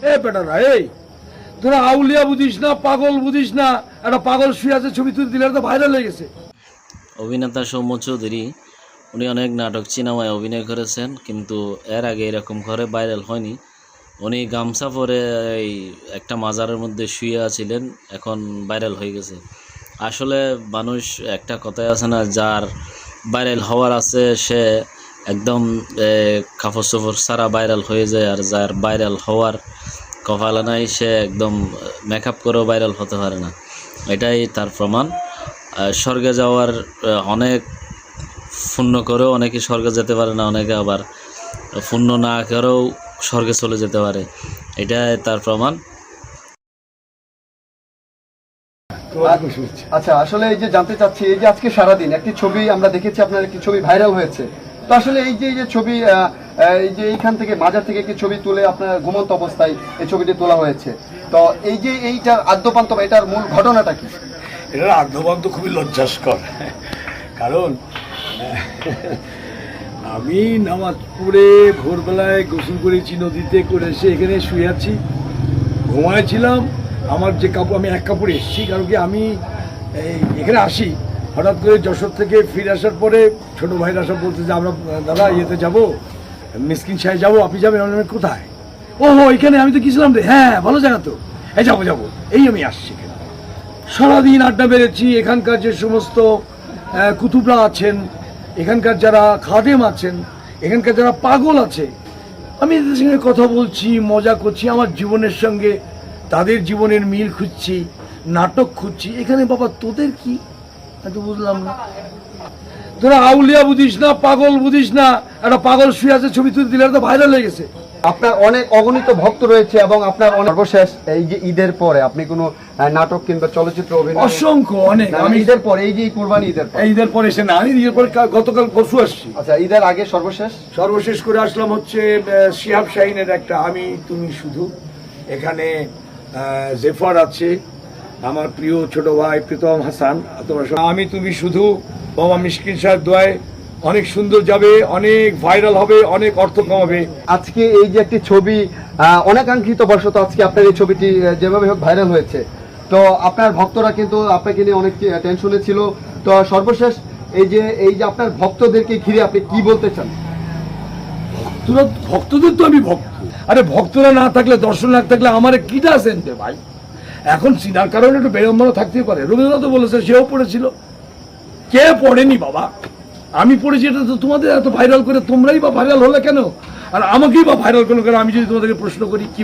এ বেটারা এই তোরা আউলিয়া বুঝিস না, পাগল বুঝিস না, একটা পাগল শুয়ে আছে ছবি তুলে দিলে তো ভাইরাল হয়ে গেছে। অভিনেতা সৌম্য চৌধুরী উনি অনেক নাটক সিনেমায় অভিনয় করেছেন, কিন্তু এর আগে এরকম করে ভাইরাল হয়নি। উনি গামছা পরে এই একটা মাজারের মধ্যে শুয়ে আছিলেন, এখন ভাইরাল হয়ে গেছে। আসলে মানুষ একটা কথাই আছে না, যার ভাইরাল হওয়ার আছে সে একদম কাপড় চোপড় ছাড়া ভাইরাল হয়ে যায়, আর যার ভাইরাল হওয়ার কপালে নাই সে একদম মেকআপ করেও ভাইরাল হতে পারে না। এটাই তার প্রমাণ। স্বর্গে যাওয়ার অনেক পুণ্য করেও অনেকে স্বর্গে যেতে পারে না, অনেকে আবার পুণ্য না করেও স্বর্গে চলে যেতে পারে, এটাই তার প্রমাণ। আচ্ছা, আসলে এই যে জানতে চাচ্ছি, এই যে আজকে সারাদিন একটি ছবি আমরা দেখেছি, আপনার একটি ছবি ভাইরাল হয়েছে, তো আসলে এই যে ছবি, এই যে এইখান থেকে মাজার থেকে একটি ছবি তুলে আপনার ঘুমন্ত অবস্থায় এই ছবিটি তোলা হয়েছে, তো এই যে এইটার আদ্যপান্ত বা এটার মূল ঘটনাটা কি? এটার আদ্যপান্ত খুবই লজ্জাস্কর, কারণ আমি নামাজ পড়ে ভোরবেলায় গোসল করেছি, নদীতে করে এসে এখানে শুয়ে আছি, ঘুমাইছিলাম। আমার যে কাপড়, আমি এক কাপড়ে এসেছি, কারণ কি আমি এখানে আসি হঠাৎ করে যশোর থেকে ফিরে আসার পরে ছোটো ভাইরা সব বলতে যে আমরা দাদা ইয়েতে যাবো, মিসকিন সাহেব যাবো, আপনি যাবেন? আমি কোথায়? ও এখানে, আমি তো গেছিলাম রে, হ্যাঁ ভালো জায়গা তো, এই যাবো, এই আমি আসছি। সারাদিন আড্ডা বেড়েছি, এখানকার যে সমস্ত কুতুবরা আছেন, এখানকার যারা খাদেম আছেন, এখানকার যারা পাগল আছে, আমি এদের সঙ্গে কথা বলছি, মজা করছি, আমার জীবনের সঙ্গে তাদের জীবনের মিল খুঁজছি, নাটক খুঁজছি। এখানে বাবা তোদের কি, আমি তো বুঝলাম না। তোরা আউলিয়া বুঝিস না, পাগল বুঝিস না, একটা পাগল শুয়ে আছে ছবি তুলে দিলে তো ভাইরাল হয়ে গেছে। আপনার অনেক অগণিত ভক্ত রয়েছে এবং আপনার সর্বশেষ এই যে ঈদের পরে আপনি কোনো নাটক কিংবা চলচ্চিত্র অভিনয়? অসংখ্য, অনেক। আমি ঈদের পরে, এই যে কুরবানি ঈদের পরে এসে না, আমি ঈদের পরে গতকাল পরশু আসছি। আচ্ছা, ঈদের আগে সর্বশেষ করে আসলাম হচ্ছে শিহাব শাহিনের একটা আমি তুমি শুধু। এখানে জেফার আছে, আমার প্রিয় ছোট ভাই প্রীতম হাসান, আমি তুমি শুধু বাবা মিসকিন সাহেব দোয়ায় অনেক সুন্দর যাবে, অনেক ভাইরাল হবে, অনেক অর্থ কমাবে। আজকে এই যে একটি ছবি অনেকাঙ্ক্ষিত বর্ষত আজকে আপনার এই ছবিটি যেভাবে হোক ভাইরাল হয়েছে, তো আপনার ভক্তরা কিন্তু আপনাকে নিয়ে অনেক টেনশনে ছিল, তো সর্বশেষ এই যে আপনার ভক্তদেরকে ঘিরে আপনি কি বলতে চান? ভক্তদের তো আমি ভক্ত, আরে ভক্তরা না থাকলে, দর্শন না থাকলে আমার কিটা আছেন ভাই? এখন চিনার কারণে একটু বিড়ম্বনা থাকতেই পারে। রবীন্দ্রনাথ বলেছে, সেও পড়েছিল, কে পড়েনি বাবা? আমি পড়েছি, এটা তো তোমাদের এত ভাইরাল করে তোমরাই বা ভাইরাল হলে কেন, আর আমাকেই বা ভাইরাল করলো কেন? আমি যদি তোমাদেরকে প্রশ্ন করি, কি